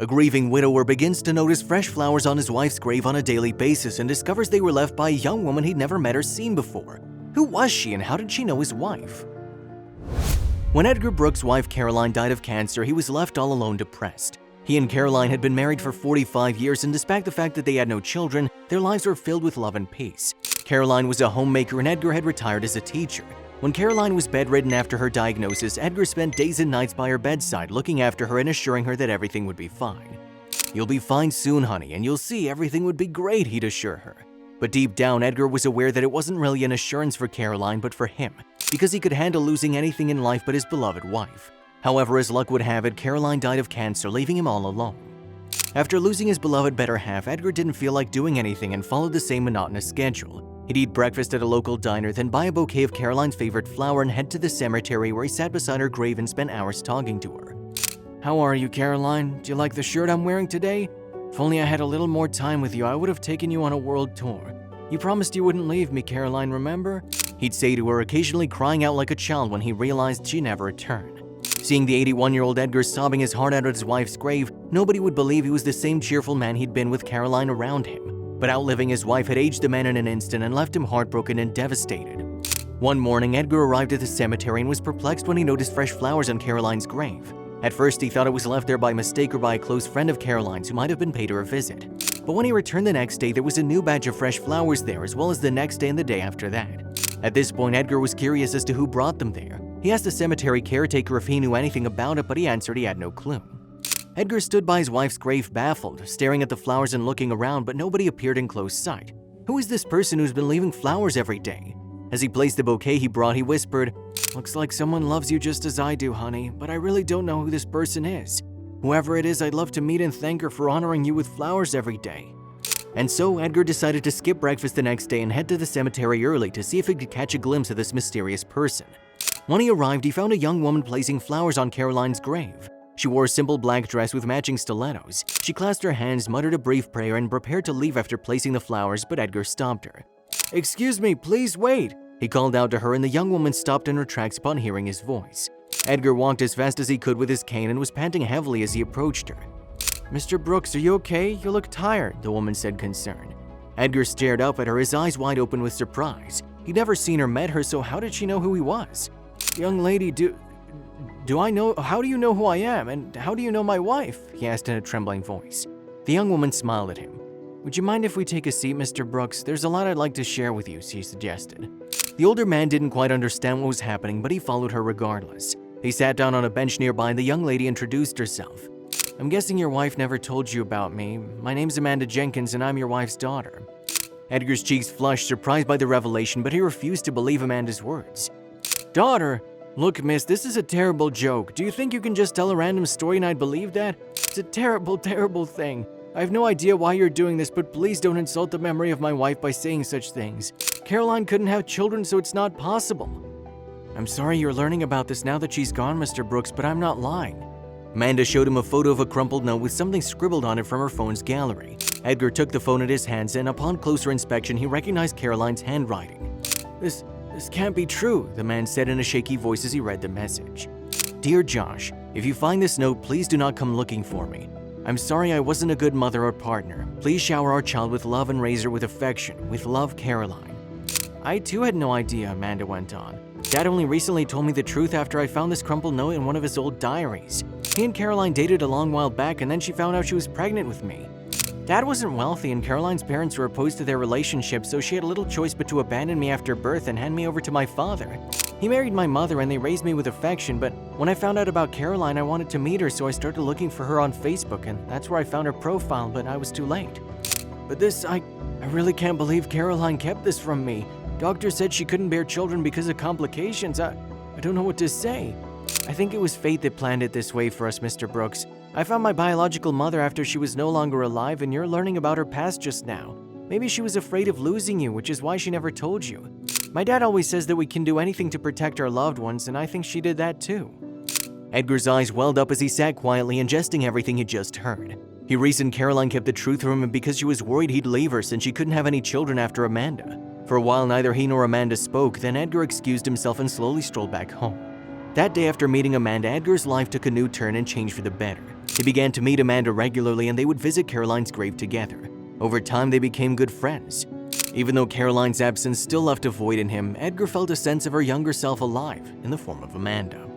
A grieving widower begins to notice fresh flowers on his wife's grave on a daily basis and discovers they were left by a young woman he'd never met or seen before. Who was she and how did she know his wife? When Edgar Brooks' wife Caroline died of cancer, he was left all alone, depressed. He and Caroline had been married for 45 years, and despite the fact that they had no children, their lives were filled with love and peace. Caroline was a homemaker and Edgar had retired as a teacher. When Caroline was bedridden after her diagnosis, Edgar spent days and nights by her bedside, looking after her and assuring her that everything would be fine. "You'll be fine soon, honey, and you'll see everything would be great," he'd assure her. But deep down, Edgar was aware that it wasn't really an assurance for Caroline, but for him, because he could handle losing anything in life but his beloved wife. However, as luck would have it, Caroline died of cancer, leaving him all alone. After losing his beloved better half, Edgar didn't feel like doing anything and followed the same monotonous schedule. He'd eat breakfast at a local diner, then buy a bouquet of Caroline's favorite flower and head to the cemetery where he sat beside her grave and spent hours talking to her. "How are you, Caroline? Do you like the shirt I'm wearing today? If only I had a little more time with you, I would have taken you on a world tour. You promised you wouldn't leave me, Caroline, remember?" He'd say to her, occasionally crying out like a child when he realized she never returned. Seeing the 81-year-old Edgar sobbing his heart out at his wife's grave, nobody would believe he was the same cheerful man he'd been with Caroline around him. But outliving his wife had aged the man in an instant and left him heartbroken and devastated. One morning, Edgar arrived at the cemetery and was perplexed when he noticed fresh flowers on Caroline's grave. At first, he thought it was left there by mistake or by a close friend of Caroline's who might have been paid her a visit. But when he returned the next day, there was a new batch of fresh flowers there, as well as the next day and the day after that. At this point, Edgar was curious as to who brought them there. He asked the cemetery caretaker if he knew anything about it, but he answered he had no clue. Edgar stood by his wife's grave baffled, staring at the flowers and looking around, but nobody appeared in close sight. Who is this person who's been leaving flowers every day? As he placed the bouquet he brought, he whispered, "Looks like someone loves you just as I do, honey, but I really don't know who this person is. Whoever it is, I'd love to meet and thank her for honoring you with flowers every day." And so Edgar decided to skip breakfast the next day and head to the cemetery early to see if he could catch a glimpse of this mysterious person. When he arrived, he found a young woman placing flowers on Caroline's grave. She wore a simple black dress with matching stilettos. She clasped her hands, muttered a brief prayer, and prepared to leave after placing the flowers, but Edgar stopped her. "Excuse me, please wait," he called out to her, and the young woman stopped in her tracks upon hearing his voice. Edgar walked as fast as he could with his cane and was panting heavily as he approached her. "Mr. Brooks, are you okay? You look tired," the woman said, concerned. Edgar stared up at her, his eyes wide open with surprise. He'd never seen or met her, so how did she know who he was? "Young lady, how do you know who I am, and how do you know my wife?" he asked in a trembling voice. The young woman smiled at him. "Would you mind if we take a seat, Mr. Brooks? There's a lot I'd like to share with you," she suggested. The older man didn't quite understand what was happening, but he followed her regardless. He sat down on a bench nearby and the young lady introduced herself. "I'm guessing your wife never told you about me. My name's Amanda Jenkins and I'm your wife's daughter." Edgar's cheeks flushed, surprised by the revelation, but he refused to believe Amanda's words. "Daughter? Look, miss, this is a terrible joke. Do you think you can just tell a random story and I'd believe that? It's a terrible, terrible thing. I have no idea why you're doing this, but please don't insult the memory of my wife by saying such things. Caroline couldn't have children, so it's not possible." "I'm sorry you're learning about this now that she's gone, Mr. Brooks, but I'm not lying." Amanda showed him a photo of a crumpled note with something scribbled on it from her phone's gallery. Edgar took the phone at his hands and upon closer inspection, he recognized Caroline's handwriting. This can't be true," the man said in a shaky voice as he read the message. "Dear Josh, if you find this note, please do not come looking for me. I'm sorry I wasn't a good mother or partner. Please shower our child with love and raise her with affection. With love, Caroline." "I too had no idea," Amanda went on. "Dad only recently told me the truth after I found this crumpled note in one of his old diaries. He and Caroline dated a long while back and then she found out she was pregnant with me. Dad wasn't wealthy and Caroline's parents were opposed to their relationship, so she had little choice but to abandon me after birth and hand me over to my father. He married my mother and they raised me with affection, but when I found out about Caroline, I wanted to meet her, so I started looking for her on Facebook, and that's where I found her profile, but I was too late. But this, I really can't believe Caroline kept this from me. Doctor said she couldn't bear children because of complications. I don't know what to say. I think it was fate that planned it this way for us, Mr. Brooks. I found my biological mother after she was no longer alive, and you're learning about her past just now. Maybe she was afraid of losing you, which is why she never told you. My dad always says that we can do anything to protect our loved ones, and I think she did that too." Edgar's eyes welled up as he sat quietly ingesting everything he'd just heard. He reasoned Caroline kept the truth from him because she was worried he'd leave her since she couldn't have any children after Amanda. For a while, neither he nor Amanda spoke, then Edgar excused himself and slowly strolled back home. That day after meeting Amanda, Edgar's life took a new turn and changed for the better. He began to meet Amanda regularly and they would visit Caroline's grave together. Over time, they became good friends. Even though Caroline's absence still left a void in him, Edgar felt a sense of her younger self alive in the form of Amanda.